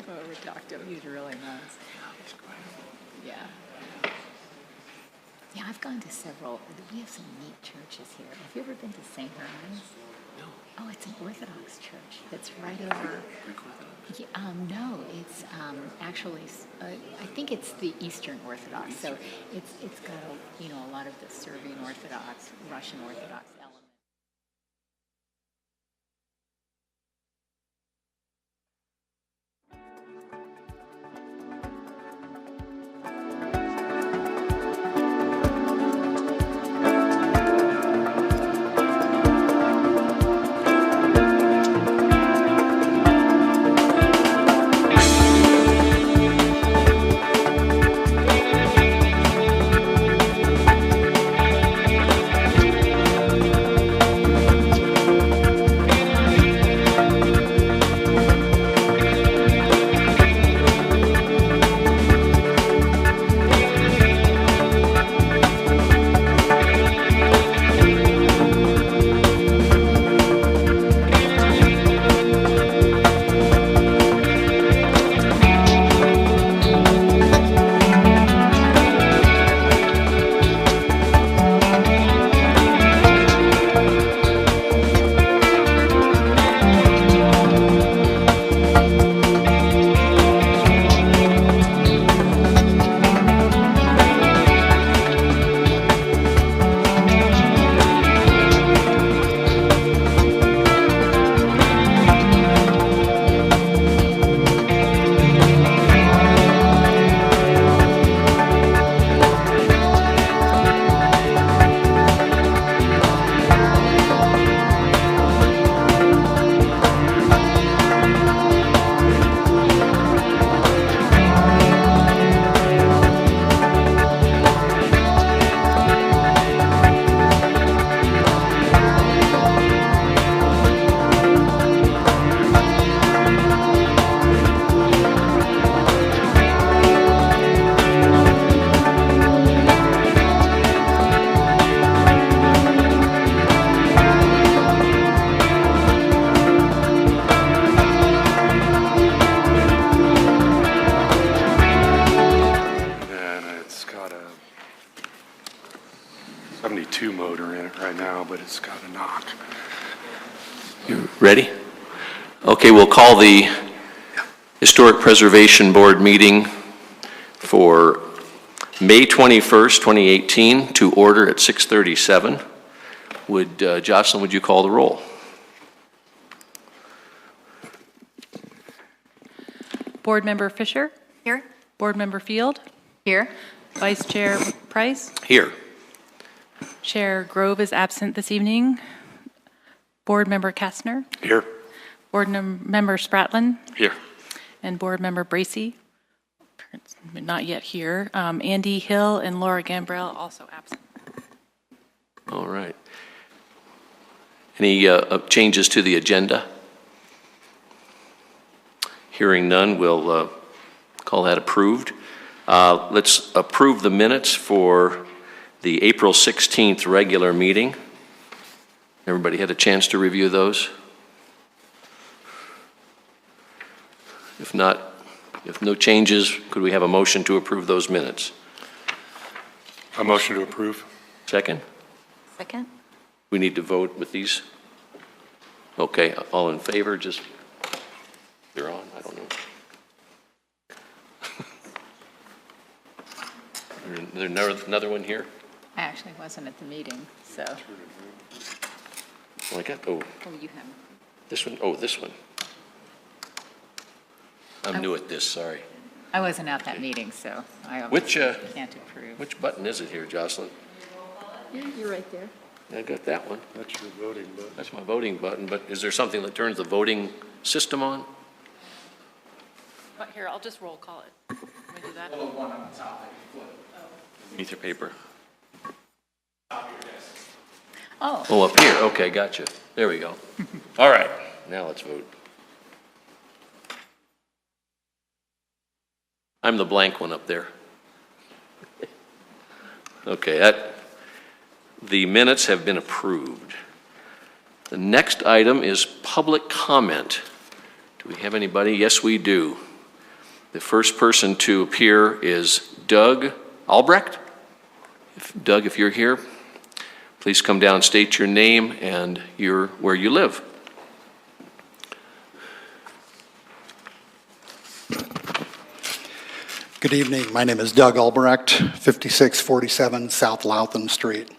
we talked to him. He's really nice. Yeah. Yeah, I've gone to several. We have some neat churches here. Have you ever been to St. Herman's? No. Oh, it's an Orthodox church. It's right over. Greek Orthodox? Yeah, no, it's actually. I think it's the Eastern Orthodox. So it's got a lot of the Serbian Orthodox, Russian Orthodox elements. It's got a knock. You ready? Okay, we'll call the Historic Preservation Board meeting for May 21st, 2018 to order at 6:37. Jocelyn, would you call the roll? Board Member Fisher? Here. Board Member Field? Here. Vice Chair Price? Here. Chair Grove is absent this evening. Board Member Kastner? Here. Board Member Spratlin? Here. And Board Member Bracey? Not yet here. Andy Hill and Laura Gambrell also absent. All right. Any changes to the agenda? Hearing none, we'll call that approved. Let's approve the minutes for the April 16th regular meeting. Everybody had a chance to review those? If not, if no changes, could we have a motion to approve those minutes? A motion to approve. Second? Second. We need to vote with these? Okay, all in favor, just, they're on, I don't know. There's another one here? I actually wasn't at the meeting, so. Oh, I got, oh, Oh, you have. this one, oh, this one. I'm new at this, sorry. I wasn't at that meeting, so I Which can't approve. button is it here, Jocelyn? You're right there. I got that one. That's your voting button. That's my voting button, but is there something that turns the voting system on? But here, I'll just roll call it. Can we do that? Beneath your paper. Oh, Oh, up here, okay, gotcha. There we go. All right, now let's vote. I'm the blank one up there. Okay, the minutes have been approved. The next item is public comment. Do we have anybody? Yes, we do. The first person to appear is Doug Albrecht. Doug, if you're here, please come down, state your name and where you live. Good evening. My name is Doug Albrecht, 5647 South Louthan Street.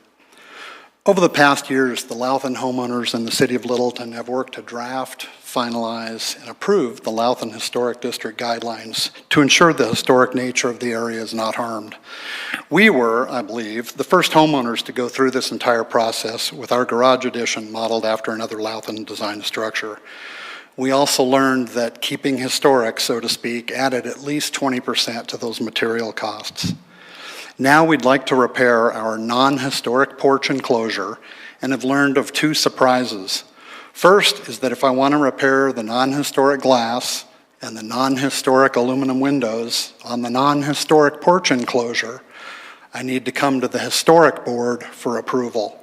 Over the past years, the Louthan homeowners in the city of Littleton have worked to draft, finalize, and approve the Louthan Historic District guidelines to ensure the historic nature of the area is not harmed. We were, I believe, the first homeowners to go through this entire process with our garage addition modeled after another Louthan design structure. We also learned that keeping historic, so to speak, added at least 20% to those material costs. Now we'd like to repair our non-historic porch enclosure and have learned of two surprises. First is that if I want to repair the non-historic glass and the non-historic aluminum windows on the non-historic porch enclosure, I need to come to the historic board for approval.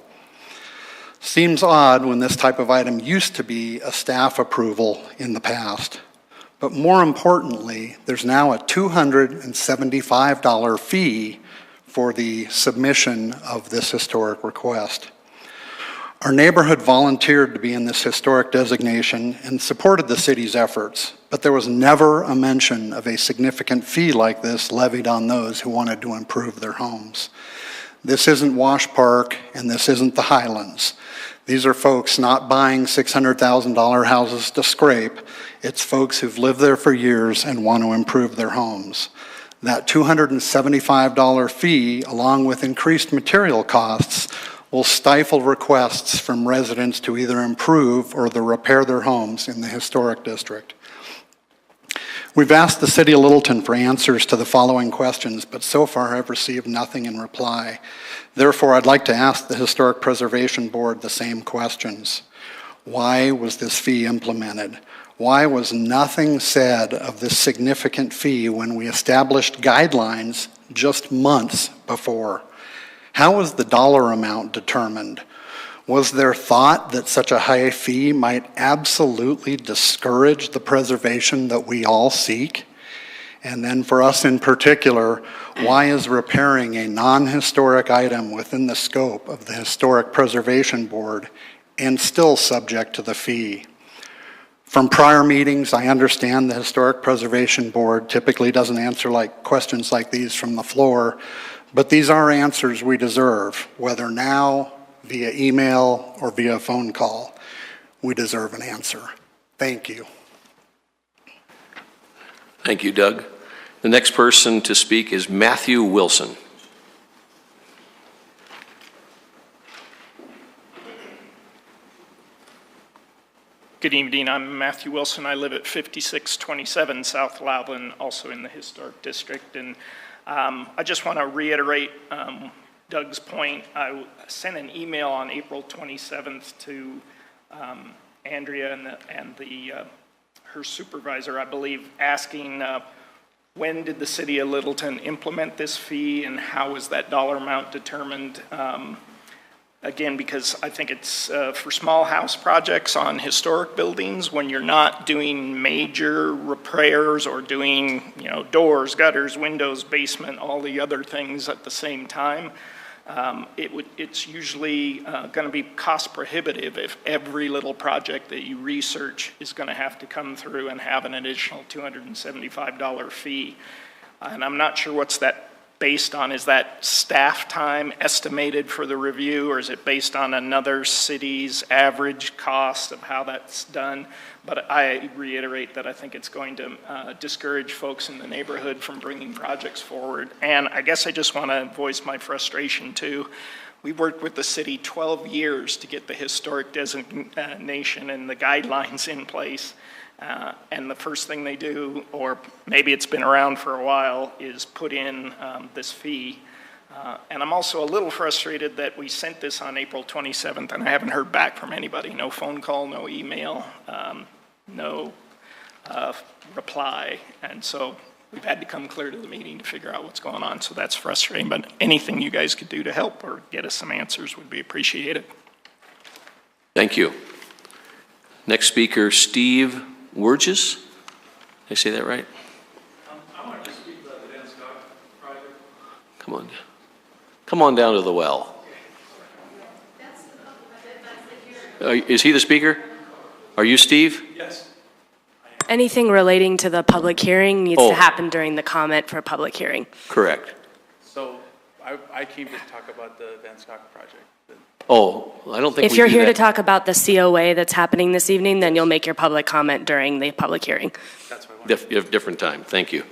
Seems odd when this type of item used to be a staff approval in the past. But more importantly, there's now a $275 fee for the submission of this historic request. Our neighborhood volunteered to be in this historic designation and supported the city's efforts, but there was never a mention of a significant fee like this levied on those who wanted to improve their homes. This isn't Wash Park and this isn't the Highlands. These are folks not buying $600,000 houses to scrape. It's folks who've lived there for years and want to improve their homes. That $275 fee, along with increased material costs, will stifle requests from residents to either improve or to repair their homes in the historic district. We've asked the City of Littleton for answers to the following questions, but so far I've received nothing in reply. Therefore, I'd like to ask the Historic Preservation Board the same questions. Why was this fee implemented? Why was nothing said of this significant fee when we established guidelines just months before? How was the dollar amount determined? Was there thought that such a high fee might absolutely discourage the preservation that we all seek? And then for us in particular, why is repairing a non-historic item within the scope of the Historic Preservation Board and still subject to the fee? From prior meetings, I understand the Historic Preservation Board typically doesn't answer questions like these from the floor, but these are answers we deserve, whether now, via email, or via phone call. We deserve an answer. Thank you. Thank you, Doug. The next person to speak is Matthew Wilson. Good evening. I'm Matthew Wilson. I live at 5627 South Louthan, also in the Historic District. And I just want to reiterate Doug's point. I sent an email on April 27th to Andrea and her supervisor, I believe, asking when did the City of Littleton implement this fee and how was that dollar amount determined? Again, because I think it's for small house projects on historic buildings, when you're not doing major repairs or doing, doors, gutters, windows, basement, all the other things at the same time, it's usually going to be cost prohibitive if every little project that you research is going to have to come through and have an additional $275 fee. And I'm not sure what's that based on. Is that staff time estimated for the review, or is it based on another city's average cost of how that's done? But I reiterate that I think it's going to discourage folks in the neighborhood from bringing projects forward. And I guess I just want to voice my frustration too. We worked with the city 12 years to get the historic designation and the guidelines in place. And the first thing they do, or maybe it's been around for a while, is put in this fee. And I'm also a little frustrated that we sent this on April 27th and I haven't heard back from anybody. No phone call, no email, no reply. And so we've had to come clear to the meeting to figure out what's going on. So that's frustrating, but anything you guys could do to help or get us some answers would be appreciated. Thank you. Next speaker, Steve Wurges. Did I say that right? Come on. Come on down to the well. Is he the speaker? Are you Steve? Yes. Anything relating to the public hearing needs Oh. to happen during the comment for public hearing. Correct. So I came to talk about the Van Skok project. Oh, I don't think If we you're do here to that. talk about the COA that's happening this evening, then you'll make your public comment during the public hearing. That's what I wanted. Different time, thank you.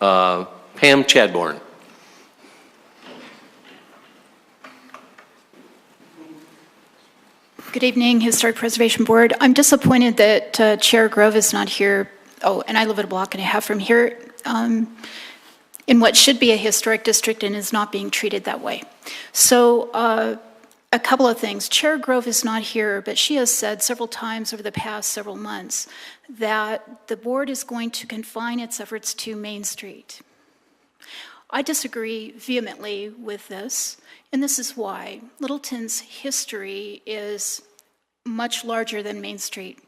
Pam Chadbourne. Good evening, Historic Preservation Board. I'm disappointed that Chair Grove is not here. Oh, and I live at a block and a half from here, in what should be a historic district and is not being treated that way. So a couple of things. Chair Grove is not here, but she has said several times over the past several months that the board is going to confine its efforts to Main Street. I disagree vehemently with this, and this is why. Littleton's history is much larger than Main Street.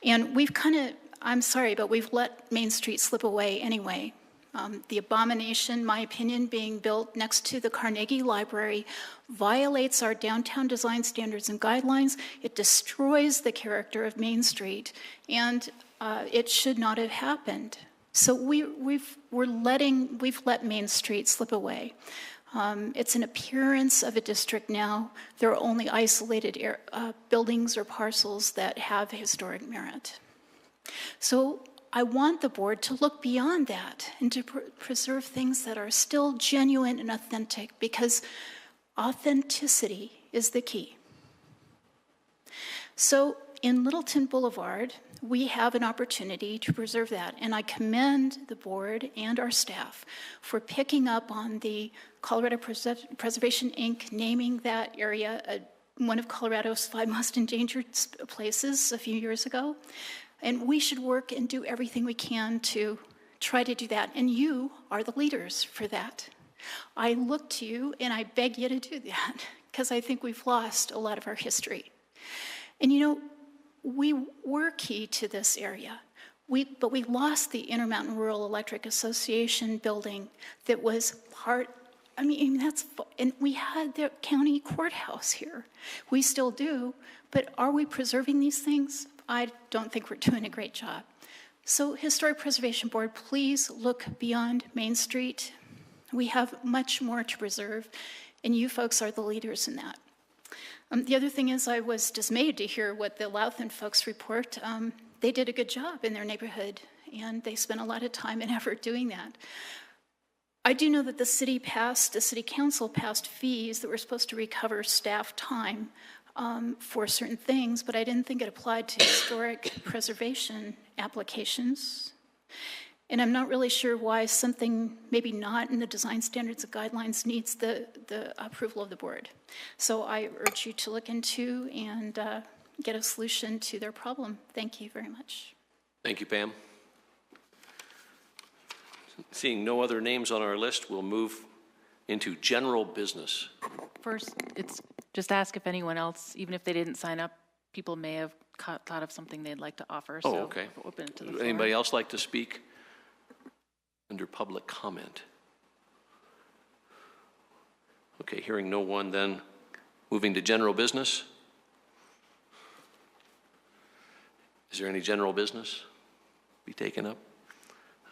And we've I'm sorry, but we've let Main Street slip away anyway. The abomination, my opinion, being built next to the Carnegie Library violates our downtown design standards and guidelines. It destroys the character of Main Street, and it should not have happened. So we've let Main Street slip away. It's an appearance of a district now. There are only isolated buildings or parcels that have historic merit. So I want the board to look beyond that and to preserve things that are still genuine and authentic, because authenticity is the key. So in Littleton Boulevard, we have an opportunity to preserve that, and I commend the board and our staff for picking up on the Colorado Preservation Inc. naming that area one of Colorado's 5 most endangered places a few years ago. And we should work and do everything we can to try to do that, and you are the leaders for that. I look to you and I beg you to do that, because I think we've lost a lot of our history. And you know, we were key to this area, but we lost the Intermountain Rural Electric Association building that was and we had the county courthouse here. We still do, but are we preserving these things? I don't think we're doing a great job. So Historic Preservation Board, please look beyond Main Street. We have much more to preserve, and you folks are the leaders in that. The other thing is, I was dismayed to hear what the Loudon folks report. They did a good job in their neighborhood, and they spent a lot of time and effort doing that. I do know that the city council passed fees that were supposed to recover staff time for certain things, but I didn't think it applied to historic preservation applications. And I'm not really sure why something maybe not in the design standards and guidelines needs the approval of the board. So I urge you to look into and get a solution to their problem. Thank you very much. Thank you, Pam. Seeing no other names on our list, we'll move into general business. First, it's just ask if anyone else, even if they didn't sign up, people may have thought of something they'd like to offer. Oh, so okay. Open it to the Would floor. anybody else like to speak under public comment? Okay, hearing no one, then moving to general business. Is there any general business be taken up?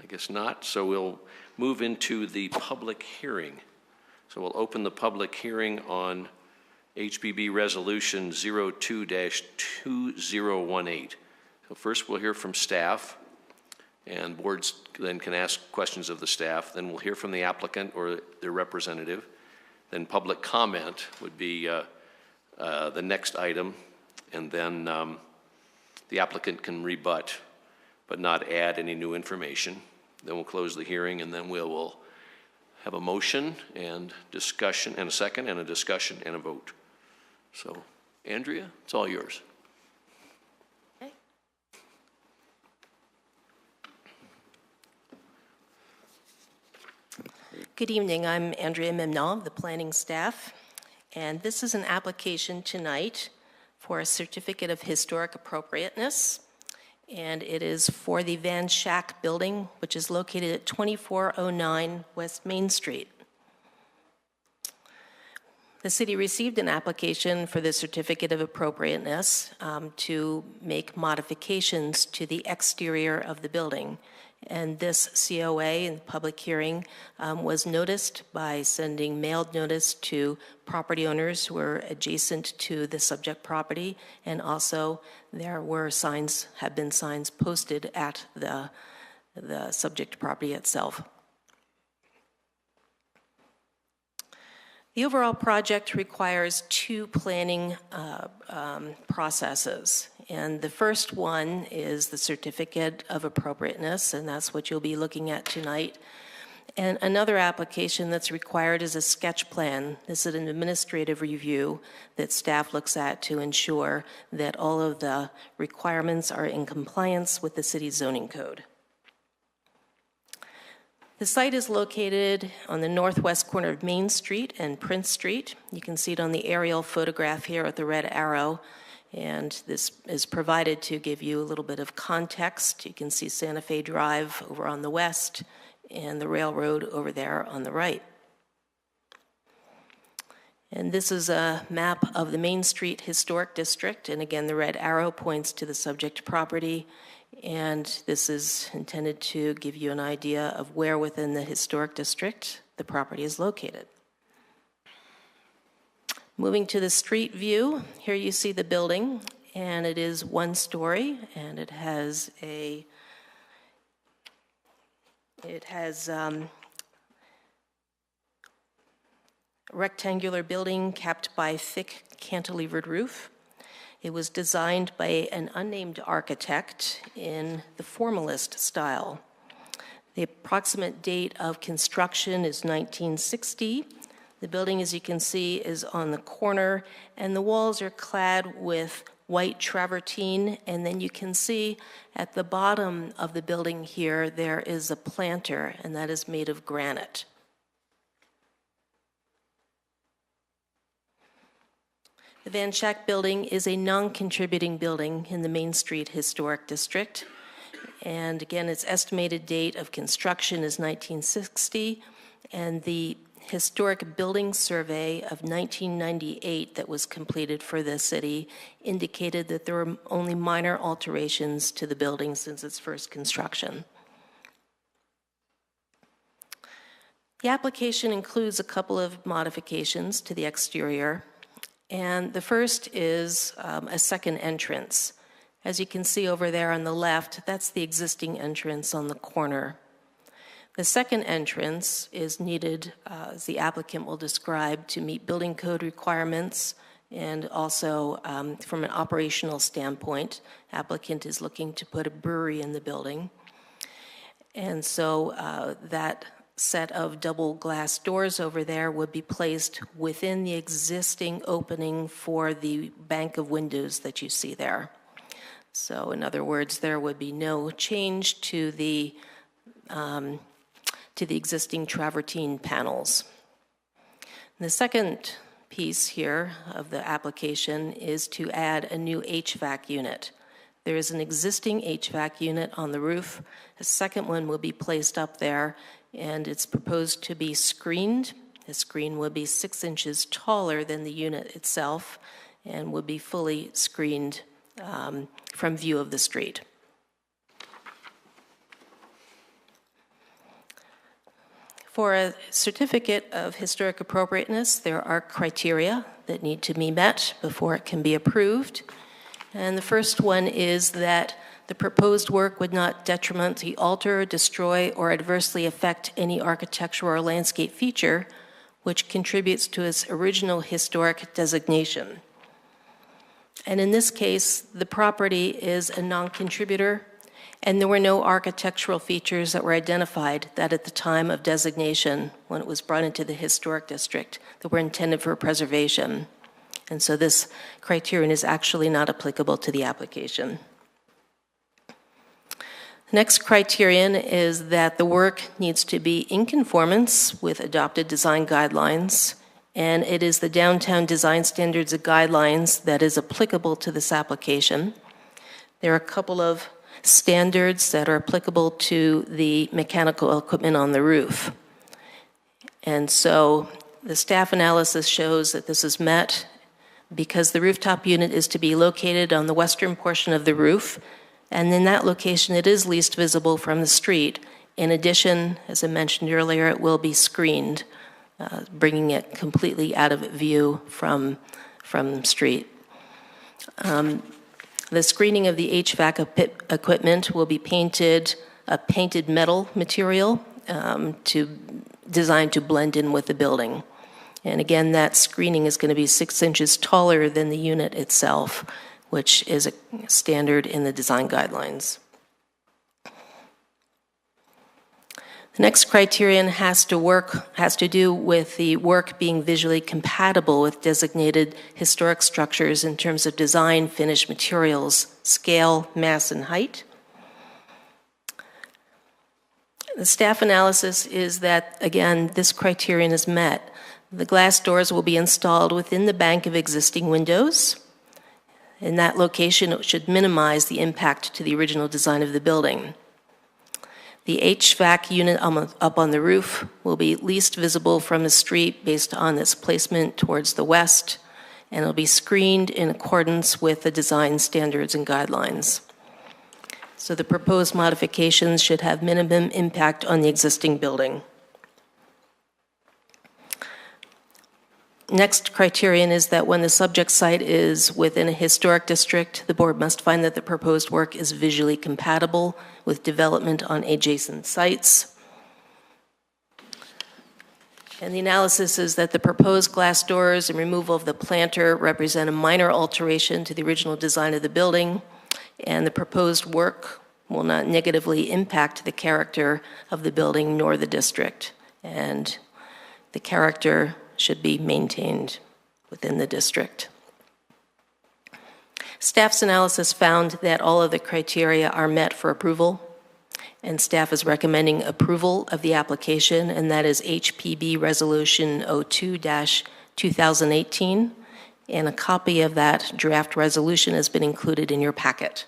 I guess not, so we'll move into the public hearing. So we'll open the public hearing on HBB Resolution 02-2018. So first we'll hear from staff, and boards then can ask questions of the staff. Then we'll hear from the applicant or their representative. Then public comment would be the next item, and then the applicant can rebut but not add any new information. Then we'll close the hearing, and then we'll have a motion and discussion, and a second, and a discussion, and a vote. So, Andrea, it's all yours. Okay. Good evening. I'm Andrea Mimnall of the planning staff, and this is an application tonight for a certificate of historic appropriateness. and it is for the Van Schack Building, which is located at 2409 West Main Street. The city received an application for the certificate of appropriateness to make modifications to the exterior of the building. And this COA in public hearing was noticed by sending mailed notice to property owners who were adjacent to the subject property, and also there were have been signs posted at the subject property itself. The overall project requires two planning processes. And the first one is the certificate of appropriateness, and that's what you'll be looking at tonight. And another application that's required is a sketch plan. This is an administrative review that staff looks at to ensure that all of the requirements are in compliance with the city's zoning code. The site is located on the northwest corner of Main Street and Prince Street. You can see it on the aerial photograph here with the red arrow, and this is provided to give you a little bit of context. You can see Santa Fe Drive over on the west and the railroad over there on the right. And this is a map of the Main Street Historic District, and again, the red arrow points to the subject property. And this is intended to give you an idea of where within the historic district the property is located. Moving to the street view, here you see the building, and it is one story, and it has a rectangular building capped by thick cantilevered roof. It was designed by an unnamed architect in the formalist style. The approximate date of construction is 1960. The building, as you can see, is on the corner, and the walls are clad with white travertine, and then you can see at the bottom of the building here, there is a planter, and that is made of granite. The Van Schack Building is a non-contributing building in the Main Street Historic District. And again, its estimated date of construction is 1960, and the Historic Building Survey of 1998 that was completed for the city indicated that there were only minor alterations to the building since its first construction. The application includes a couple of modifications to the exterior. And the first is a second entrance. As you can see over there on the left, that's the existing entrance on the corner. The second entrance is needed, as the applicant will describe, to meet building code requirements, and also from an operational standpoint, applicant is looking to put a brewery in the building. And so that set of double glass doors over there would be placed within the existing opening for the bank of windows that you see there. So in other words, there would be no change to the existing travertine panels. And the second piece here of the application is to add a new HVAC unit. There is an existing HVAC unit on the roof. A second one will be placed up there, and it's proposed to be screened. The screen will be 6 inches taller than the unit itself and will be fully screened from view of the street. For a certificate of historic appropriateness, there are criteria that need to be met before it can be approved. And the first one is that the proposed work would not detrimentally alter, destroy, or adversely affect any architectural or landscape feature which contributes to its original historic designation. And in this case, the property is a non-contributor, and there were no architectural features that were identified that at the time of designation, when it was brought into the historic district, that were intended for preservation. And so this criterion is actually not applicable to the application. The next criterion is that the work needs to be in conformance with adopted design guidelines, and it is the Downtown Design Standards and Guidelines that is applicable to this application. There are a couple of standards that are applicable to the mechanical equipment on the roof. And so the staff analysis shows that this is met because the rooftop unit is to be located on the western portion of the roof, and in that location it is least visible from the street. In addition, as I mentioned earlier, it will be screened, bringing it completely out of view from the street. The screening of the HVAC equipment will be painted a painted metal material designed to blend in with the building. And again, that screening is going to be 6 inches taller than the unit itself, which is a standard in the design guidelines. The next criterion has to do with the work being visually compatible with designated historic structures in terms of design, finish, materials, scale, mass, and height. The staff analysis is that, again, this criterion is met. The glass doors will be installed within the bank of existing windows. In that location, it should minimize the impact to the original design of the building. The HVAC unit up on the roof will be least visible from the street based on its placement towards the west, and it'll be screened in accordance with the design standards and guidelines. So the proposed modifications should have minimum impact on the existing building. Next criterion is that when the subject site is within a historic district, the board must find that the proposed work is visually compatible with development on adjacent sites. And the analysis is that the proposed glass doors and removal of the planter represent a minor alteration to the original design of the building, and the proposed work will not negatively impact the character of the building nor the district. And the character should be maintained within the district. Staff's analysis found that all of the criteria are met for approval, and staff is recommending approval of the application, and that is HPB Resolution 02-2018, and a copy of that draft resolution has been included in your packet.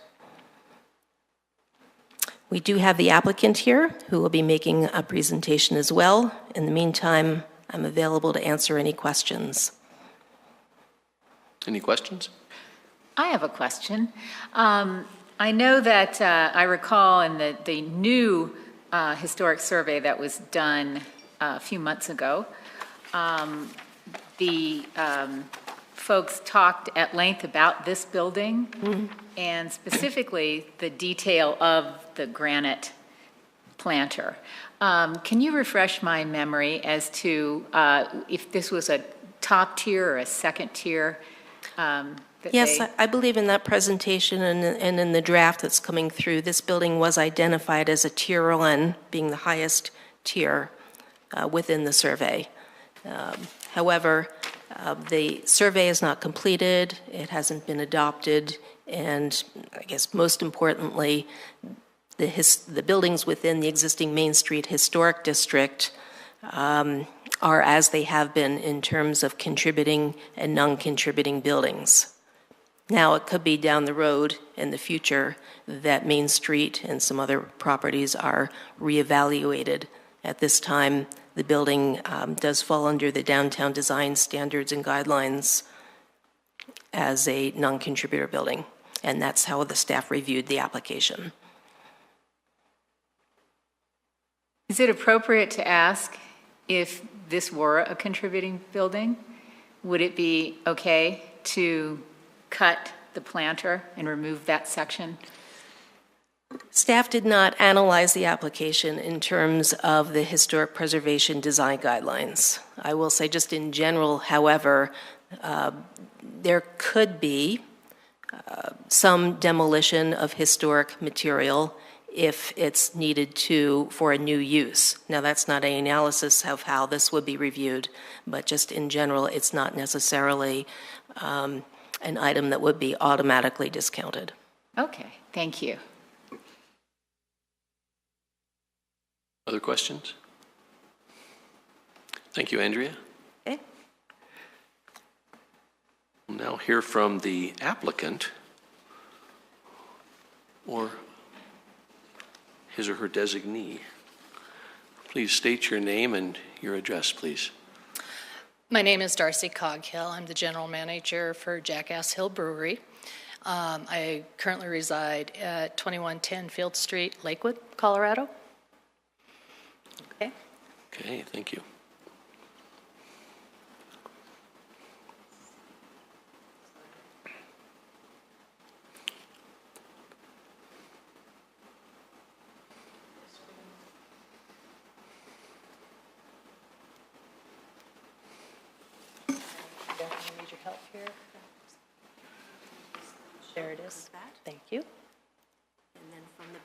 We do have the applicant here who will be making a presentation as well. In the meantime, I'm available to answer any questions. Any questions? I have a question. I know that I recall in the new historic survey that was done a few months ago, the folks talked at length about this building and specifically the detail of the granite planter. Can you refresh my memory as to if this was a top tier or a second tier? Yes, I believe in that presentation and in the draft that's coming through, this building was identified as a tier 1, being the highest tier within the survey. However, the survey is not completed, it hasn't been adopted, and I guess most importantly, the buildings within the existing Main Street Historic District are as they have been in terms of contributing and non-contributing buildings. Now, it could be down the road in the future that Main Street and some other properties are reevaluated. At this time, the building does fall under the downtown design standards and guidelines as a non-contributor building, and that's how the staff reviewed the application. Is it appropriate to ask if this were a contributing building? Would it be okay to cut the planter and remove that section? Staff did not analyze the application in terms of the historic preservation design guidelines. I will say just in general, however, there could be some demolition of historic material if it's needed for a new use. Now, that's not an analysis of how this would be reviewed, but just in general, it's not necessarily an item that would be automatically discounted. Okay, thank you. Other questions? Thank you, Andrea. Okay. We'll now hear from the applicant, or his or her designee. Please state your name and your address, please. My name is Darcy Coghill. I'm the general manager for Jackass Hill Brewery. I currently reside at 2110 Field Street, Lakewood, Colorado. Okay. Okay, thank you. Need your help here? There it is. Thank you. And then from the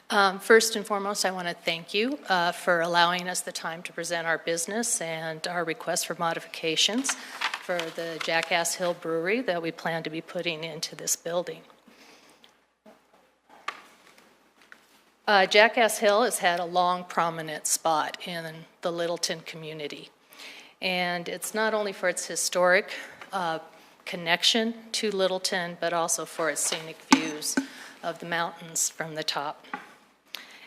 beginning. First and foremost, I want to thank you for allowing us the time to present our business and our request for modifications for the Jackass Hill Brewery that we plan to be putting into this building. Jackass Hill has had a long prominent spot in the Littleton community. And it's not only for its historic connection to Littleton, but also for its scenic views of the mountains from the top.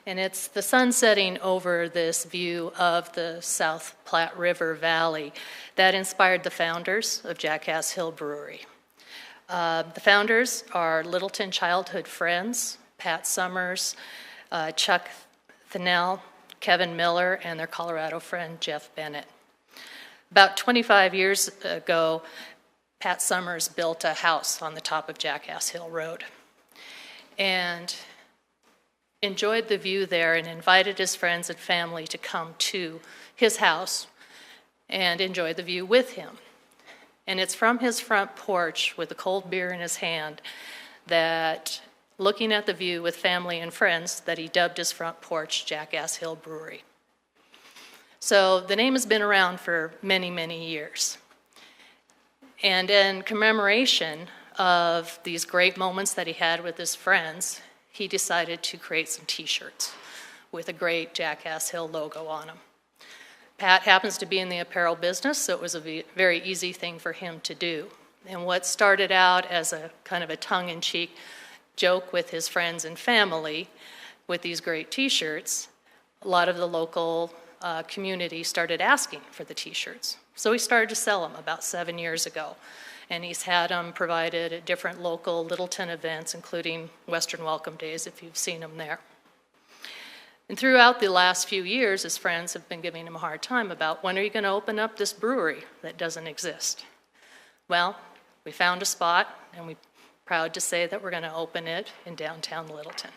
And it's the sun setting over this view of the South Platte River Valley that inspired the founders of Jackass Hill Brewery. The founders are Littleton childhood friends, Pat Summers, Chuck Thinnell, Kevin Miller, and their Colorado friend, Jeff Bennett. About 25 years ago, Pat Summers built a house on the top of Jackass Hill Road and enjoyed the view there and invited his friends and family to come to his house and enjoy the view with him. And it's from his front porch with a cold beer in his hand that, looking at the view with family and friends, that he dubbed his front porch Jackass Hill Brewery. So the name has been around for many, many years. And in commemoration of these great moments that he had with his friends, he decided to create some t-shirts with a great Jackass Hill logo on them. Pat happens to be in the apparel business, so it was a very easy thing for him to do. And what started out as a kind of a tongue-in-cheek joke with his friends and family with these great t-shirts, a lot of the local community started asking for the t-shirts. So he started to sell them about 7 years ago. And he's had them provided at different local Littleton events, including Western Welcome Days, if you've seen them there. And throughout the last few years, his friends have been giving him a hard time about, when are you going to open up this brewery that doesn't exist? Well, we found a spot, and we're proud to say that we're going to open it in downtown Littleton.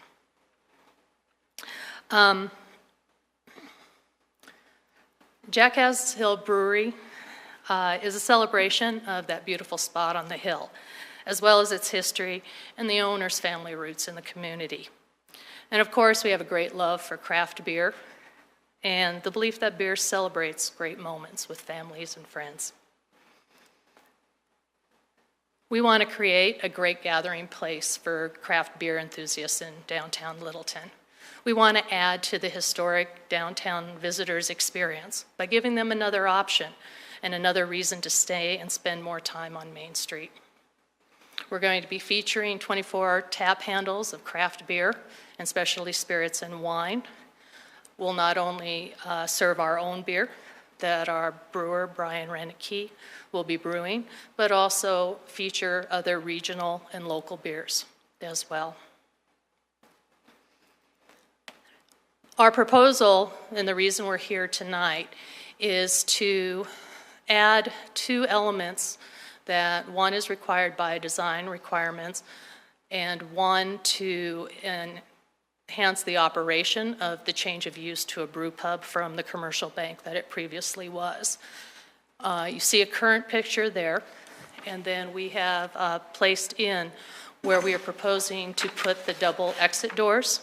Jackass Hill Brewery is a celebration of that beautiful spot on the hill, as well as its history and the owner's family roots in the community. And of course, we have a great love for craft beer and the belief that beer celebrates great moments with families and friends. We want to create a great gathering place for craft beer enthusiasts in downtown Littleton. We want to add to the historic downtown visitors' experience by giving them another option and another reason to stay and spend more time on Main Street. We're going to be featuring 24 tap handles of craft beer and specialty spirits and wine. We'll not only serve our own beer that our brewer, Brian Renneke, will be brewing, but also feature other regional and local beers as well. Our proposal, and the reason we're here tonight, is to add two elements that one is required by design requirements and one to enhance the operation of the change of use to a brew pub from the commercial bank that it previously was. You see a current picture there, and then we have placed in where we are proposing to put the double exit doors.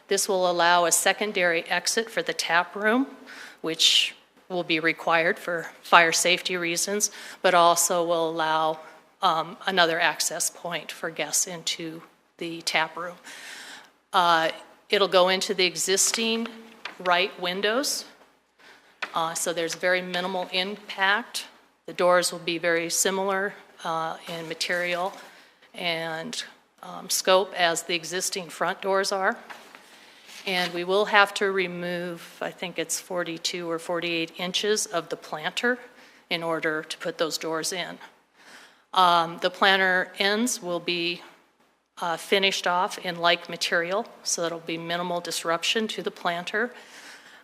This will allow a secondary exit for the tap room, which will be required for fire safety reasons, but also will allow another access point for guests into the tap room. It'll go into the existing right windows, so there's very minimal impact. The doors will be very similar in material and scope as the existing front doors are. And we will have to remove, I think it's 42 or 48 inches of the planter in order to put those doors in. The planter ends will be finished off in like material, so that'll be minimal disruption to the planter.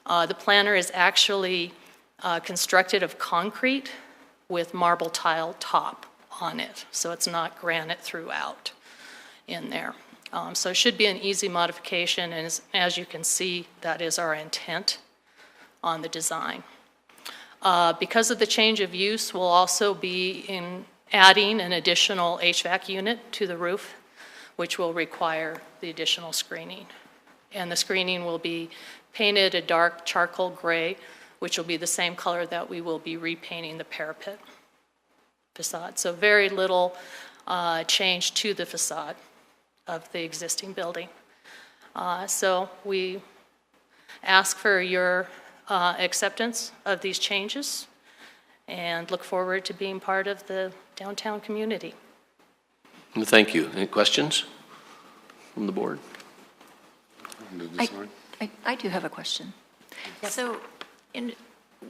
The planter is actually constructed of concrete with marble tile top on it, so it's not granite throughout in there. So it should be an easy modification, and as you can see, that is our intent on the design. Because of the change of use, we'll also be adding an additional HVAC unit to the roof, which will require the additional screening. And the screening will be painted a dark charcoal gray, which will be the same color that we will be repainting the parapet facade. So very little change to the facade of the existing building. So we ask for your acceptance of these changes and look forward to being part of the downtown community. Thank you. Any questions from the board? I do have a question. So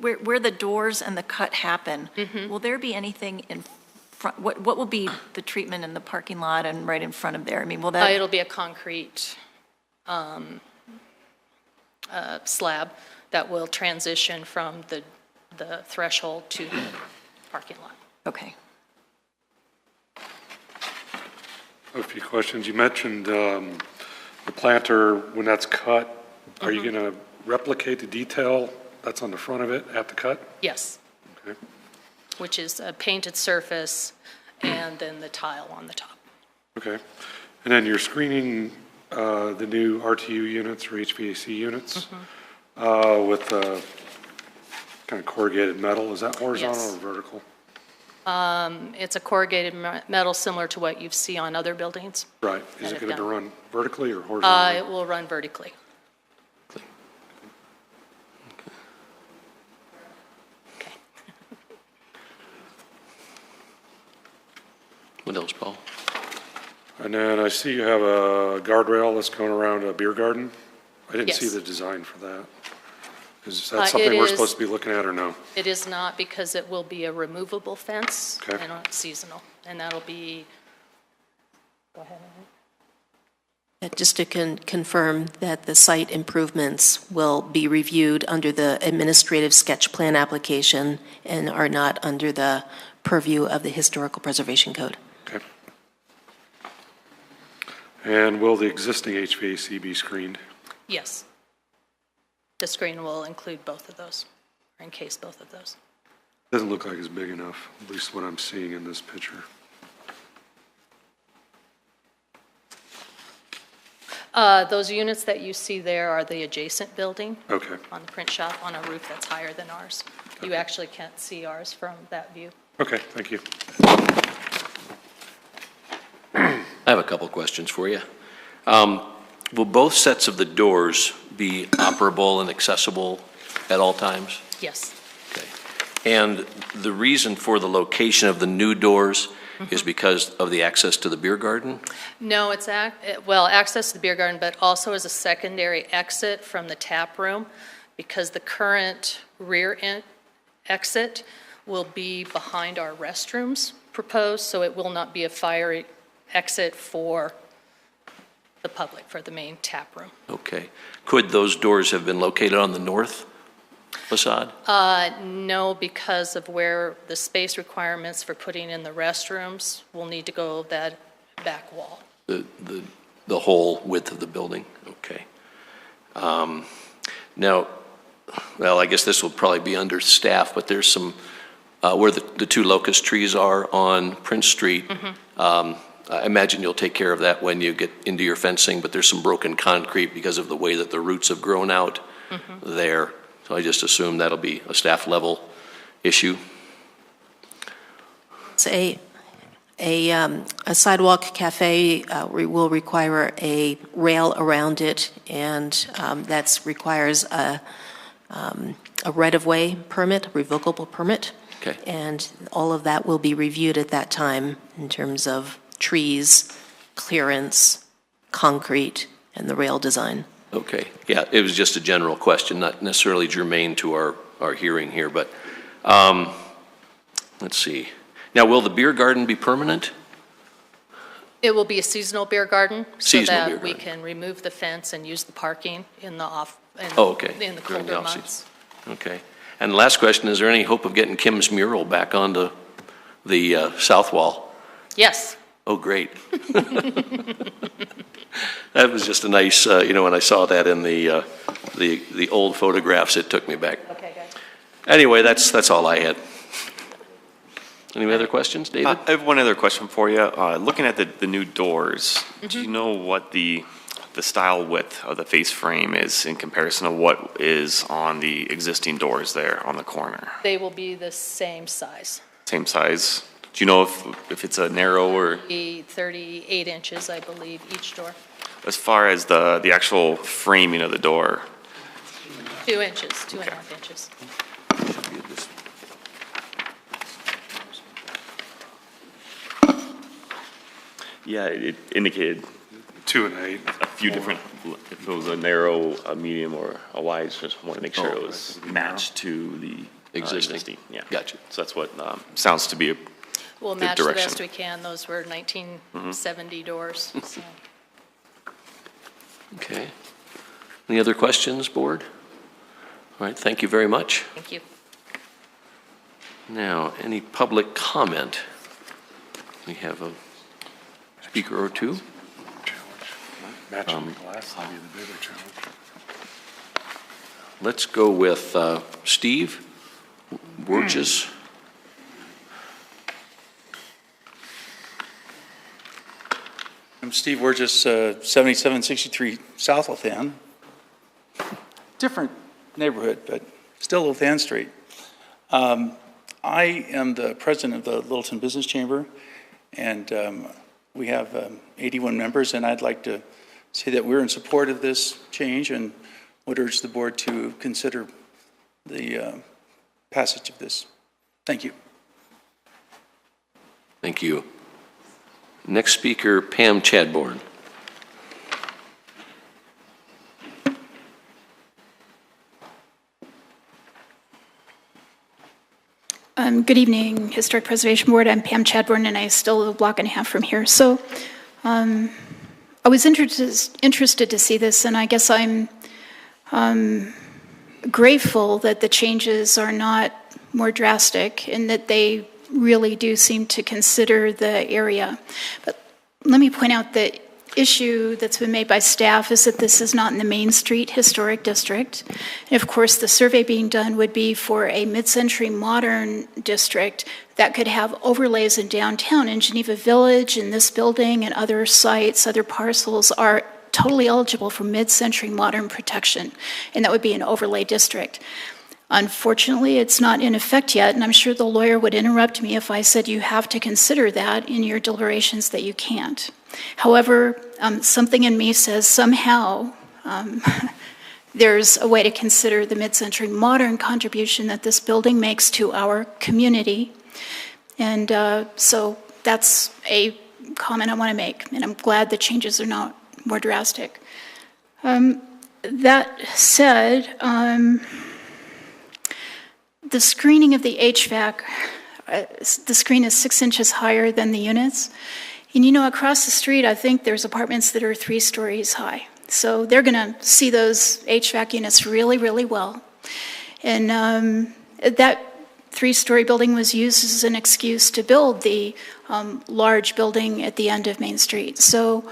where the doors and the cut happen, will there be anything in front? What will be the treatment in the parking lot and right in front of there? I mean, will that? It'll be a concrete slab that will transition from the threshold to the parking lot. Okay. A few questions. You mentioned the planter, when that's cut, are you going to replicate the detail that's on the front of it at the cut? Yes. Okay. Which is a painted surface and then the tile on the top. Okay. And then you're screening the new RTU units or HVAC units with kind of corrugated metal. Is that horizontal Yes. or vertical? It's a corrugated metal similar to what you see on other buildings. Right. Is that it going have to done. run vertically or horizontally? It will run vertically. Okay. What else, Paul? And then I see you have a guardrail that's going around a beer garden. I didn't see Yes. the design for that. Is that something we're supposed to be looking at or no? It is not, because it will be a removable fence Okay. and it's seasonal. And that'll be, go ahead. Just to confirm that the site improvements will be reviewed under the administrative sketch plan application and are not under the purview of the Historical Preservation Code. Okay. And will the existing HVAC be screened? Yes. The screen will include both of those, or encase both of those. Doesn't look like it's big enough, at least what I'm seeing in this picture. Those units that you see there are the adjacent building Okay. on the print shop on a roof that's higher than ours. You actually can't see ours from that view. Okay, thank you. I have a couple questions for you. Will both sets of the doors be operable and accessible at all times? Yes. Okay. And the reason for the location of the new doors is because of the access to the beer garden? No, it's, access to the beer garden, but also as a secondary exit from the tap room, because the current rear exit will be behind our restrooms proposed, so it will not be a fire exit for the public, for the main tap room. Okay. Could those doors have been located on the north facade? No, because of where the space requirements for putting in the restrooms will need to go that back wall. The whole width of the building? Okay. Now, well, I guess this will probably be under staff, but there's some, where the two locust trees are on Prince Street, I imagine you'll take care of that when you get into your fencing, but there's some broken concrete because of the way that the roots have grown out there. So I just assume that'll be a staff level issue. It's a sidewalk cafe will require a rail around it, and that requires a right-of-way permit, a revocable permit. Okay. And all of that will be reviewed at that time in terms of trees clearance, concrete, and the rail design. Okay, yeah, it was just a general question, not necessarily germane to our hearing here, but let's see. Now, will the beer garden be permanent? It will be a seasonal beer garden so Seasonal beer that we garden. can remove the fence and use the parking in the Oh, okay. in the During colder off-season. months. Okay. And the last question, is there any hope of getting Kim's mural back onto the south wall? Yes. Oh, great. That was just a nice, when I saw that in the old photographs, it took me back. Okay, guys. Anyway, that's all I had. Any other questions, David? I have one other question for you. Looking at the new doors, do you know what the style width of the face frame is in comparison to what is on the existing doors there on the corner? They will be the same size. Same size? Do you know if it's a narrow or? Be 38 inches, I believe, each door. As far as the actual framing of the door? 2 inches, 2.5 inches. Yeah, it indicated 2 and 8. a few different, if it was a narrow, a medium, or a wide, so just want to make sure it was matched to the Existing. Yeah. Gotcha. So that's what sounds to be a We'll good match the direction. best we can. Those were 1970 doors, so. Okay. Any other questions, board? All right, thank you very much. Thank you. Now, any public comment? We have a speaker or two. Matching the glass would be the bigger challenge. Let's go with Steve Burgess. I'm Steve Burgess, 7763 South Lothan. Different neighborhood, but still Lothan Street. I am the president of the Littleton Business Chamber, and we have 81 members, and I'd like to say that we're in support of this change and would urge the board to consider the passage of this. Thank you. Thank you. Next speaker, Pam Chadbourne. Good evening, Historic Preservation Board. I'm Pam Chadbourne, and I still live a block and a half from here. So I was interested to see this, and I guess I'm grateful that the changes are not more drastic and that they really do seem to consider the area. But let me point out the issue that's been made by staff is that this is not in the Main Street Historic District. And of course, the survey being done would be for a mid-century modern district that could have overlays in downtown. In Geneva Village, in this building, and other sites, other parcels are totally eligible for mid-century modern protection, and that would be an overlay district. Unfortunately, it's not in effect yet, and I'm sure the lawyer would interrupt me if I said you have to consider that in your deliberations that you can't. However, something in me says somehow there's a way to consider the mid-century modern contribution that this building makes to our community. And so that's a comment I want to make, and I'm glad the changes are not more drastic. That said, the screening of the HVAC, the screen is 6 inches higher than the units. And you know, across the street, I think there's apartments that are 3 stories high. So they're going to see those HVAC units really, really well. And that 3-story building was used as an excuse to build the large building at the end of Main Street. So,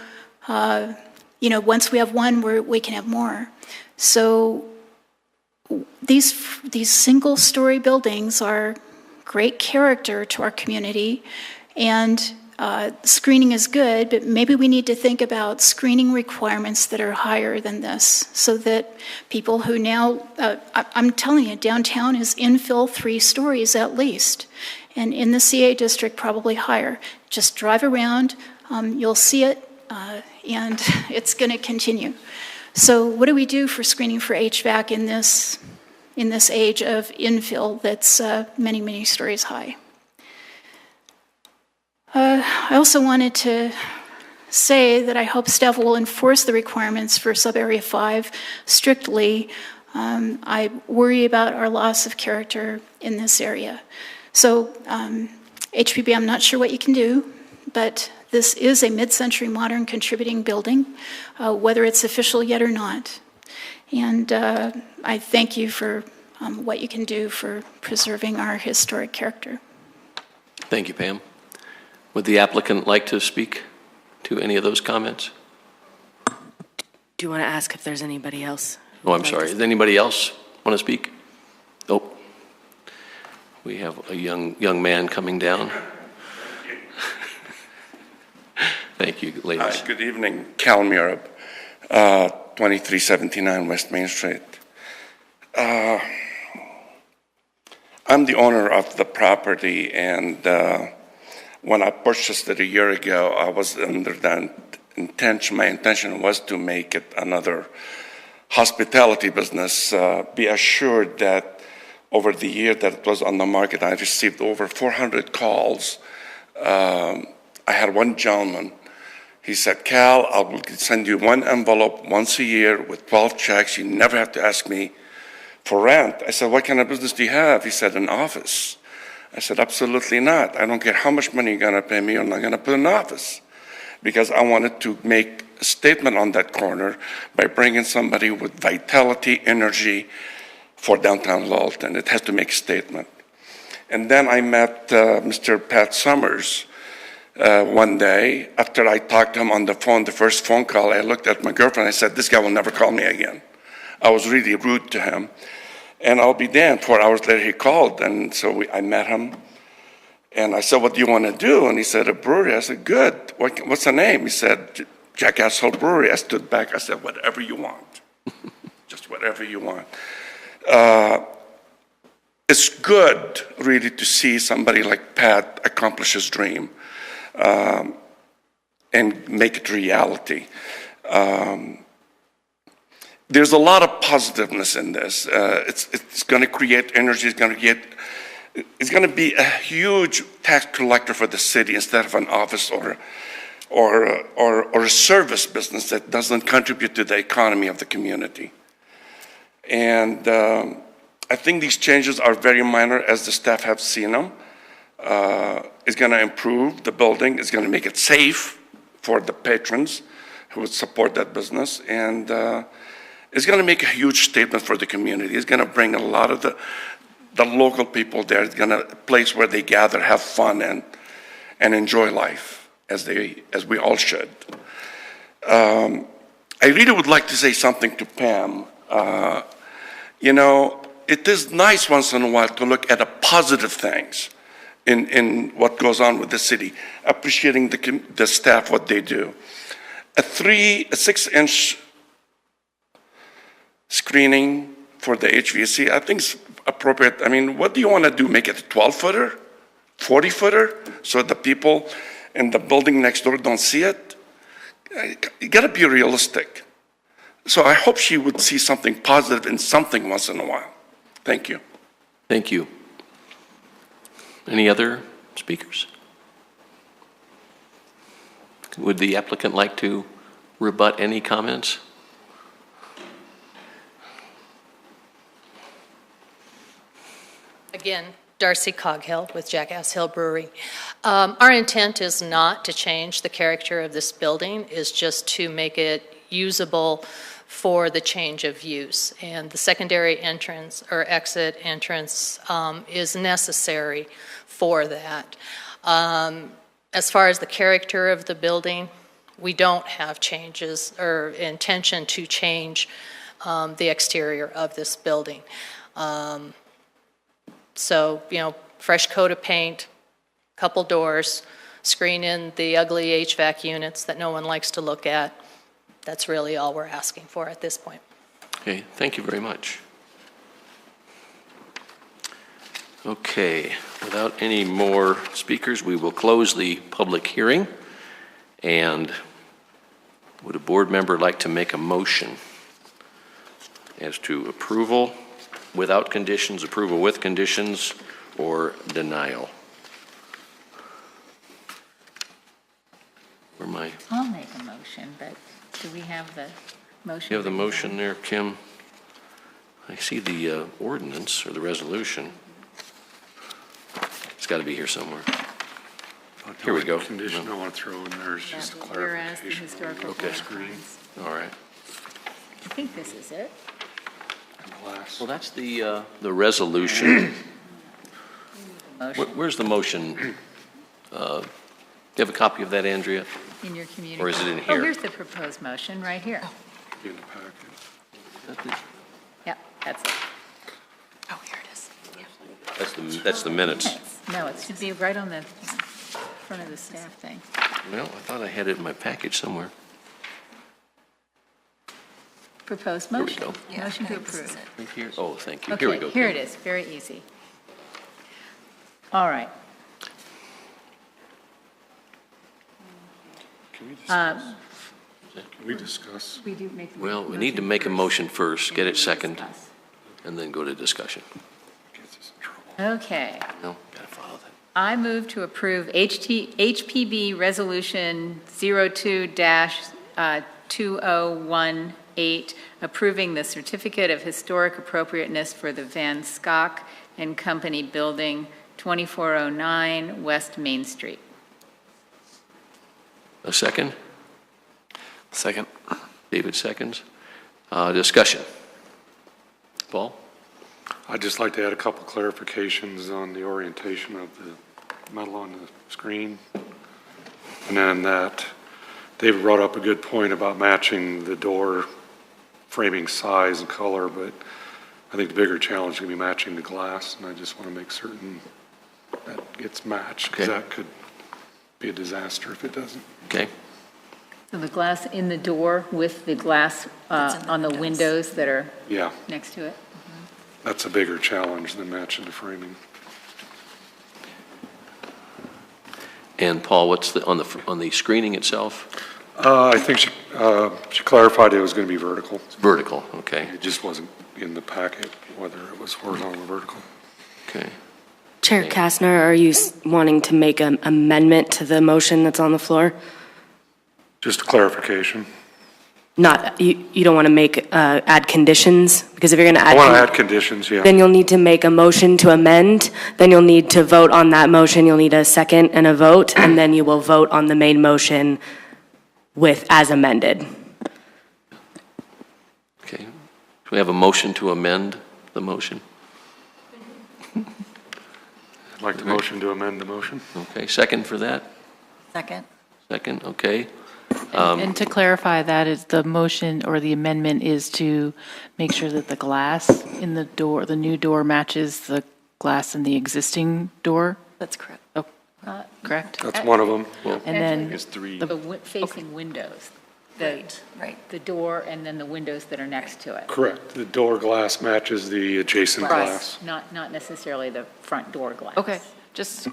you know, once we have one, we can have more. So these single-story buildings are great character to our community, and screening is good, but maybe we need to think about screening requirements that are higher than this, so that people who now, I'm telling you, downtown is infill 3 stories at least, and in the CA district probably higher. Just drive around, you'll see it, and it's going to continue. So what do we do for screening for HVAC in this age of infill that's many, many stories high? I also wanted to say that I hope staff will enforce the requirements for sub-area 5 strictly. I worry about our loss of character in this area. So HPB, I'm not sure what you can do, but this is a mid-century modern contributing building, whether it's official yet or not. And I thank you for what you can do for preserving our historic character. Thank you, Pam. Would the applicant like to speak to any of those comments? Do you want to ask if there's anybody else? Oh, I'm sorry. Does anybody else want to speak? Oh, we have a young man coming down. Thank you, ladies. Good evening, Cal Murup, 2379 West Main Street. I'm the owner of the property, and when I purchased it a year ago, I was under the intention, my intention was to make it another hospitality business. Be assured that over the year that it was on the market, I received over 400 calls. I had one gentleman. He said, Cal, I will send you one envelope once a year with 12 checks. You never have to ask me for rent. I said, what kind of business do you have? He said, an office. I said, absolutely not. I don't care how much money you're going to pay me, I'm not going to put an office. Because I wanted to make a statement on that corner by bringing somebody with vitality, energy for downtown Littleton. It has to make a statement. And then I met Mr. Pat Summers one day. After I talked to him on the phone, the first phone call, I looked at my girlfriend, I said, this guy will never call me again. I was really rude to him. And I'll be damned, 4 hours later he called, and so I met him. And I said, what do you want to do? And he said, a brewery. I said, good. What's the name? He said, Jackass Hill Brewery. I stood back. I said, whatever you want. Just whatever you want. It's good, really, to see somebody like Pat accomplish his dream and make it reality. There's a lot of positiveness in this. It's going to create energy. It's going to be a huge tax collector for the city instead of an office or a service business that doesn't contribute to the economy of the community. And I think these changes are very minor as the staff have seen them. It's going to improve the building. It's going to make it safe for the patrons who would support that business. And it's going to make a huge statement for the community. It's going to bring a lot of the local people there. It's going to a place where they gather, have fun, and enjoy life as we all should. I really would like to say something to Pam. You know, it is nice once in a while to look at the positive things in what goes on with the city, appreciating the staff, what they do. A 6-inch screening for the HVAC, I think is appropriate. I mean, what do you want to do? Make it a 12-footer, 40-footer, so the people in the building next door don't see it? You got to be realistic. So I hope she would see something positive in something once in a while. Thank you. Thank you. Any other speakers? Would the applicant like to rebut any comments? Again, Darcy Coghill with Jackass Hill Brewery. Our intent is not to change the character of this building, is just to make it usable for the change of use. And the secondary entrance or exit entrance is necessary for that. As far as the character of the building, we don't have changes or intention to change the exterior of this building. So, you know, fresh coat of paint, couple doors, screen in the ugly HVAC units that no one likes to look at. That's really all we're asking for at this point. Okay, thank you very much. Okay, without any more speakers, we will close the public hearing. And would a board member like to make a motion as to approval without conditions, approval with conditions, or denial? I'll make motion, but do we have the motion? You have the motion there, Kim? I see the ordinance or the resolution. It's got to be here somewhere. Here we go. The condition I want to throw in there is just a Whereas the clarification. historical Okay. screen. All right. I think this is it. Well, that's the resolution. Motion Where's the motion? Do you have a copy of that, Andrea? in your community. Or is it in Oh, here? here's the proposed motion, right here. In the packet. Yep, that's it. Oh, here it is. That's the minutes. No, it should be right on the front of the staff thing. Well, I thought I had it in my package somewhere. Proposed Here we motion. go. Yeah, Motion to I think this is approve. Right here. Oh, thank you. Here we go. Okay, here Kim. it is, very easy. All right. Can we discuss? We do make. the Well, we need to motion make a first, motion first, and get then it second, discuss. and then go to discussion. Gets us in trouble. Okay. No, gotta follow that. I move to approve HPB Resolution 02-2018, approving the Certificate of Historic Appropriateness for the Van Schok and Company Building, 2409 West Main Street. A second? Second. David seconds. Discussion. Paul? I'd just like to add a couple clarifications on the orientation of the metal on the screen. And then that David brought up a good point about matching the door framing size and color, but I think the bigger challenge is going to be matching the glass, and I just want to make certain that gets matched, because Okay. that could be a disaster if it doesn't. Okay. So the glass in the door with the glass That's in the on the windows. windows that are Yeah, next to it? that's a bigger challenge than matching the framing. And Paul, what's on the screening itself? I think she clarified it was going to be vertical. It's vertical, okay, It just wasn't in the packet, whether it was horizontal or vertical. okay. Chair Okay. Kastner, are you wanting to make an amendment to the motion that's on the floor? Just a clarification. Not, you don't want to make, add conditions? Because if you're going to I add. want to add conditions, yeah. Then you'll need to make a motion to amend, then you'll need to vote on that motion, you'll need a second and a vote, and then you will vote on the main motion with, as amended. Okay. Do we have a motion to amend the motion? I'd like the motion to amend the motion. Okay, second for that? Second. Second, okay. And to clarify, that is the motion or the amendment is to make sure that the glass in the door, the new door matches the glass in the existing door? That's correct. Oh, correct? That's one of them. And then There's three. The facing windows, Right. the door and then the windows that are next to it. Correct. The door glass matches the adjacent glass. Not necessarily the front door glass. Okay, just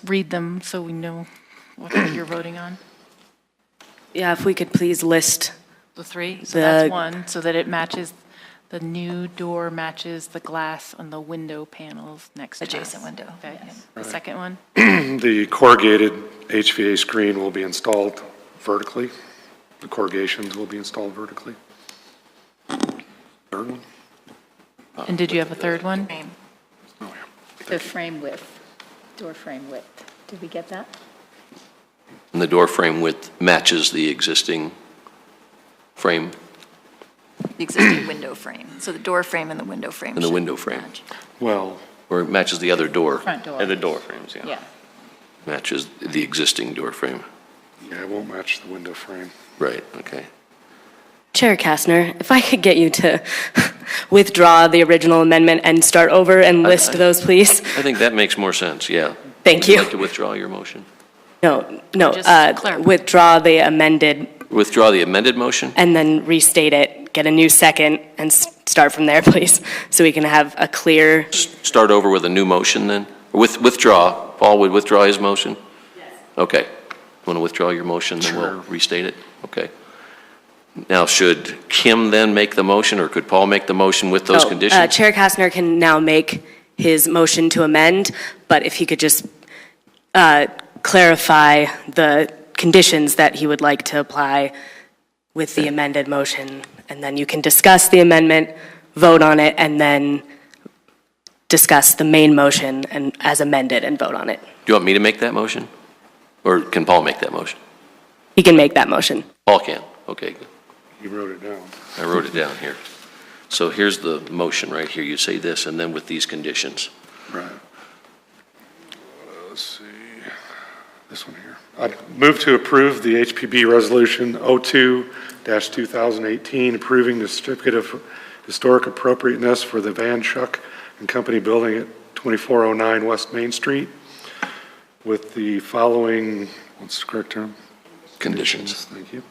read them so we know what you're voting on. Yeah, if we could please list, The three, so The- that's one, so that it matches, the new door matches the glass on the window panels next to us. Adjacent window, Okay, yes. the second one? The corrugated HVA screen will be installed vertically. The corrugations will be installed vertically. Third one? And did you have a third one? Frame. Oh, yeah. The frame width, door frame width. Did we get that? And the door frame width matches the existing frame The existing window frame. So the door frame and the window frame. and the should window frame, match. Well, or it matches the other door, Front door. And the door frames, yeah. Yeah. matches the existing door frame. yeah, it won't match the window frame. Right, okay. Chair Kastner, if I could get you to withdraw the original amendment and start over and list those, please? I think that makes more sense, yeah. Thank Would you you. like to withdraw your motion? No, Just clarify. withdraw the amended Withdraw the amended motion? and then restate it, get a new second, and start from there, please, so we can have a clear, Start over with a new motion then? Withdraw. Paul would withdraw his motion? Yes. Okay. Want to withdraw your motion, then we'll restate it? Okay. Now, should Kim then make the motion, or could Paul make the motion with those No, conditions? Chair Kastner can now make his motion to amend, but if he could just clarify the conditions that he would like to apply with the amended motion, and then you can discuss the amendment, vote on it, and then discuss the main motion and as amended and vote on it. Do you want me to make that motion? Or can Paul make that motion? He can make that motion. Paul can, okay, good. You wrote it down. I wrote it down here. So here's the motion right here. You say this, and then with these conditions. Right. Let's see, this one here. I move to approve the HPB Resolution 02-2018, approving the certificate of historic appropriateness for the Van Schuck and Company building at 2409 West Main Street with the following, what's the correct term? Conditions. Thank you.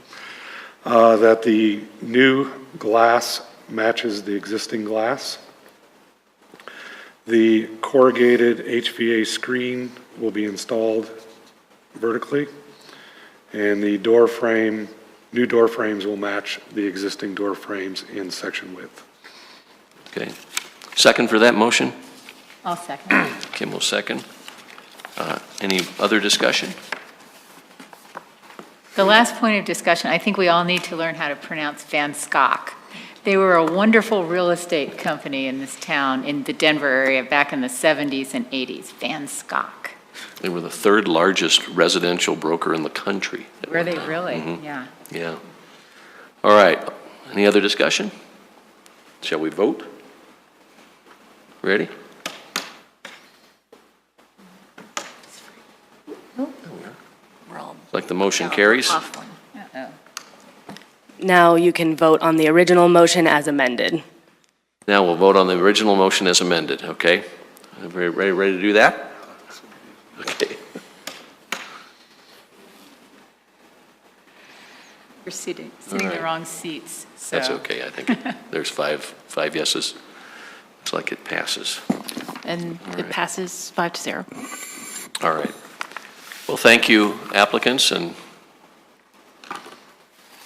That the new glass matches the existing glass. The corrugated HVA screen will be installed vertically, and the door frame, new door frames will match the existing door frames in section width. Okay. Second for that motion? I'll second. Kim will second. Any other discussion? The last point of discussion, I think we all need to learn how to pronounce Van Schok. They were a wonderful real estate company in this town, in the Denver area, back in the 70s and 80s. Van Schok. They were the third largest residential broker in the country. Were they really? Mhm. Yeah. Yeah. All right. Any other discussion? Shall we vote? Ready? Like the motion carries? Off one. Uh-oh. Now you can vote on the original motion as amended. Now we'll vote on the original motion as amended, okay? Everybody ready to do that? Okay. We're sitting in the right. wrong seats, so. That's okay, I think there's five yeses. Looks like it passes. And All it right. passes 5-0. All right. Well, thank you applicants and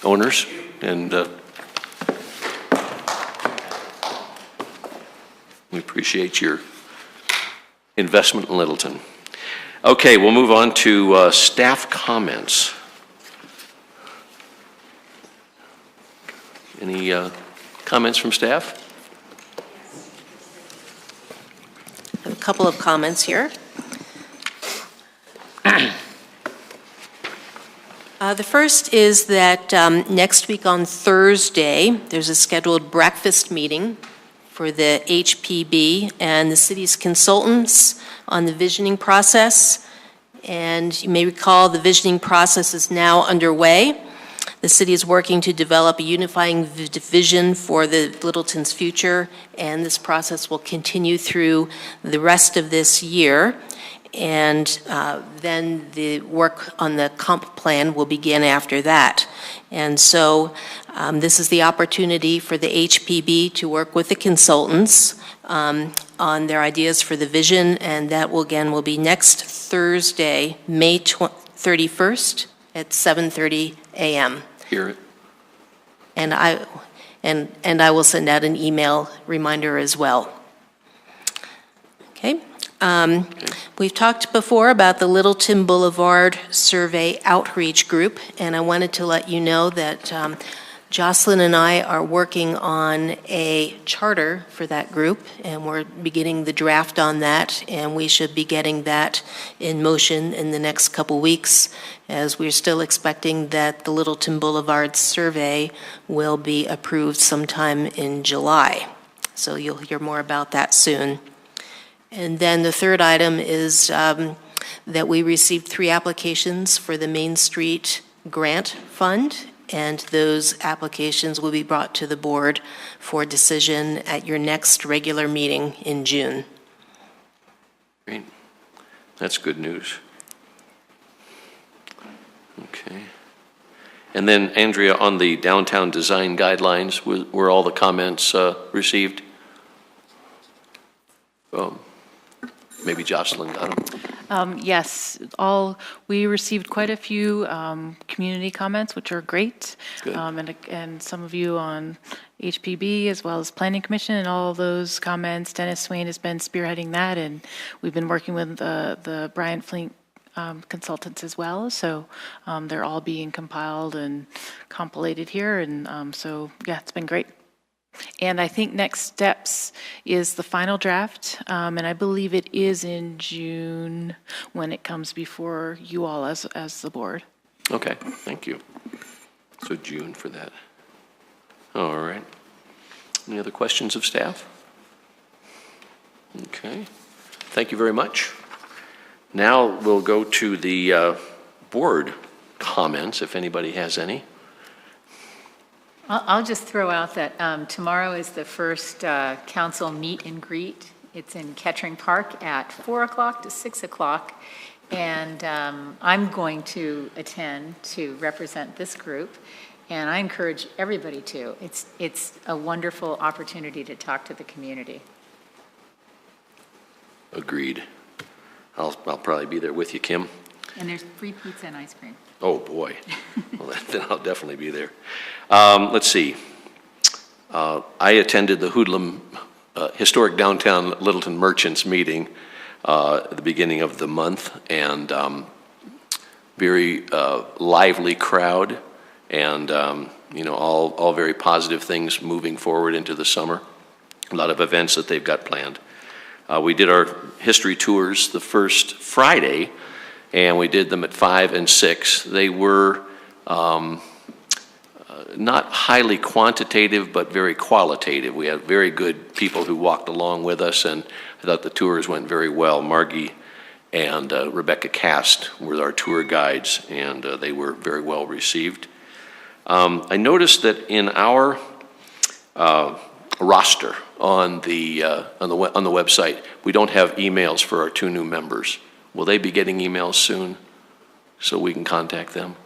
owners, and we appreciate your investment in Littleton. Okay, we'll move on to staff comments. Any comments from staff? I have a couple of comments here. The first is that next week on Thursday, there's a scheduled breakfast meeting for the HPB and the city's consultants on the visioning process. And you may recall the visioning process is now underway. The city is working to develop a unifying vision for the Littleton's future, and this process will continue through the rest of this year. And then the work on the comp plan will begin after that. And so this is the opportunity for the HPB to work with the consultants on their ideas for the vision, and that will be next Thursday, May 31st at 7:30 a.m. Hear it. And I will send out an email reminder as well. Okay. We've talked before about the Littleton Boulevard Survey Outreach Group, and I wanted to let you know that Jocelyn and I are working on a charter for that group, and we're beginning the draft on that, and we should be getting that in motion in the next couple weeks, as we're still expecting that the Littleton Boulevard Survey will be approved sometime in July. So you'll hear more about that soon. And then the third item is that we received 3 applications for the Main Street Grant Fund, and those applications will be brought to the board for decision at your next regular meeting in June. Great. That's good news. Okay. And then, Andrea, on the downtown design guidelines, were all the comments received? Maybe Jocelyn got them. Yes, we received quite a few community comments, which are great. Good. And some of you on HPB as well as Planning Commission, and all of those comments. Dennis Swain has been spearheading that, and we've been working with the Bryant Flink consultants as well. So they're all being compiled and compilated here. And so, yeah, it's been great. And I think next steps is the final draft, and I believe it is in June when it comes before you all as the board. Okay, thank you. So June for that. All right. Any other questions of staff? Okay, thank you very much. Now we'll go to the board comments, if anybody has any. I'll just throw out that tomorrow is the first council meet and greet. It's in Kettering Park at 4 o'clock to 6 o'clock. And I'm going to attend to represent this group. And I encourage everybody to. It's a wonderful opportunity to talk to the community. Agreed. I'll probably be there with you, Kim. And there's free pizza and ice cream. Oh, boy. Well, then I'll definitely be there. Let's see. I attended the Hoodlum Historic Downtown Littleton Merchants meeting at the beginning of the month, and very lively crowd, and all very positive things moving forward into the summer. A lot of events that they've got planned. We did our history tours the first Friday, and we did them at 5 and 6. They were not highly quantitative, but very qualitative. We had very good people who walked along with us, and I thought the tours went very well. Margie and Rebecca Cast were our tour guides, and they were very well received. I noticed that in our roster on the website, we don't have emails for our 2 new members. Will they be getting emails soon so we can contact them?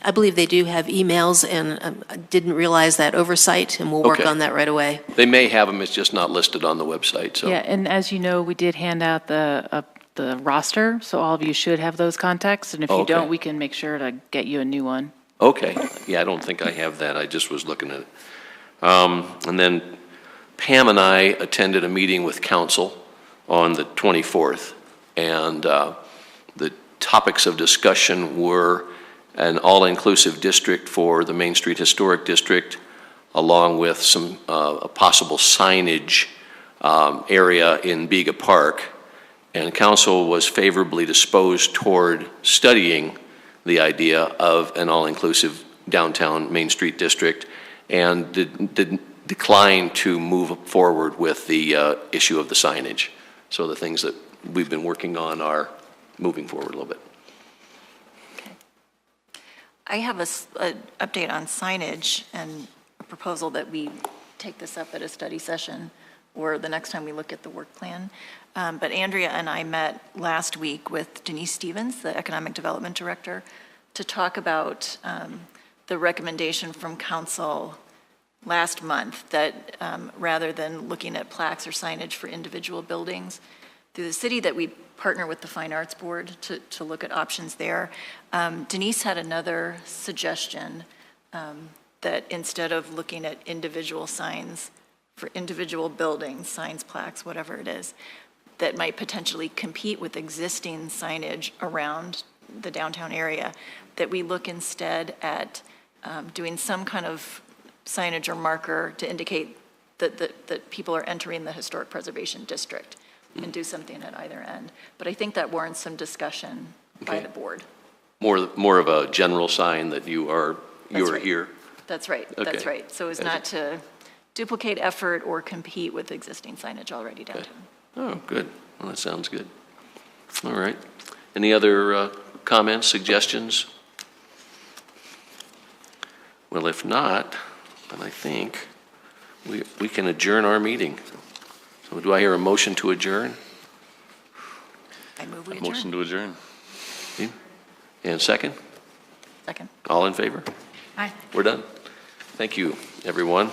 I believe they do have emails, and I didn't realize that oversight, and we'll work on that right away. They may have them, it's just not listed on the website. So. Yeah, and as you know, we did hand out the roster, so all of you should have those contacts, and if you don't, we can make sure to get you a new one. Okay. Yeah, I don't think I have that. I just was looking at it. And then Pam and I attended a meeting with council on the 24th, and the topics of discussion were an all-inclusive district for the Main Street Historic District, along with some possible signage area in Bega Park. And council was favorably disposed toward studying the idea of an all-inclusive downtown Main Street district, and declined to move forward with the issue of the signage. So the things that we've been working on are moving forward a little bit. I have an update on signage and a proposal that we take this up at a study session or the next time we look at the work plan. But Andrea and I met last week with Denise Stevens, the Economic Development Director, to talk about the recommendation from council last month that rather than looking at plaques or signage for individual buildings, through the city that we partner with the Fine Arts Board to look at options there. Denise had another suggestion that instead of looking at individual signs for individual buildings, signs, plaques, whatever it is, that might potentially compete with existing signage around the downtown area, that we look instead at doing some kind of signage or marker to indicate that people are entering the historic preservation district, and do something at either end. But I think that warrants some discussion by the board. More of a general sign that you are here. That's right. Okay. That's right. So as not to duplicate effort or compete with existing signage already downtown. Oh, good. Well, that sounds good. All right. Any other comments, suggestions? Well, if not, then I think we can adjourn our meeting. So do I hear a motion to adjourn? I move we adjourn. Motion to adjourn. And second? Second. All in favor? Aye. We're done. Thank you, everyone.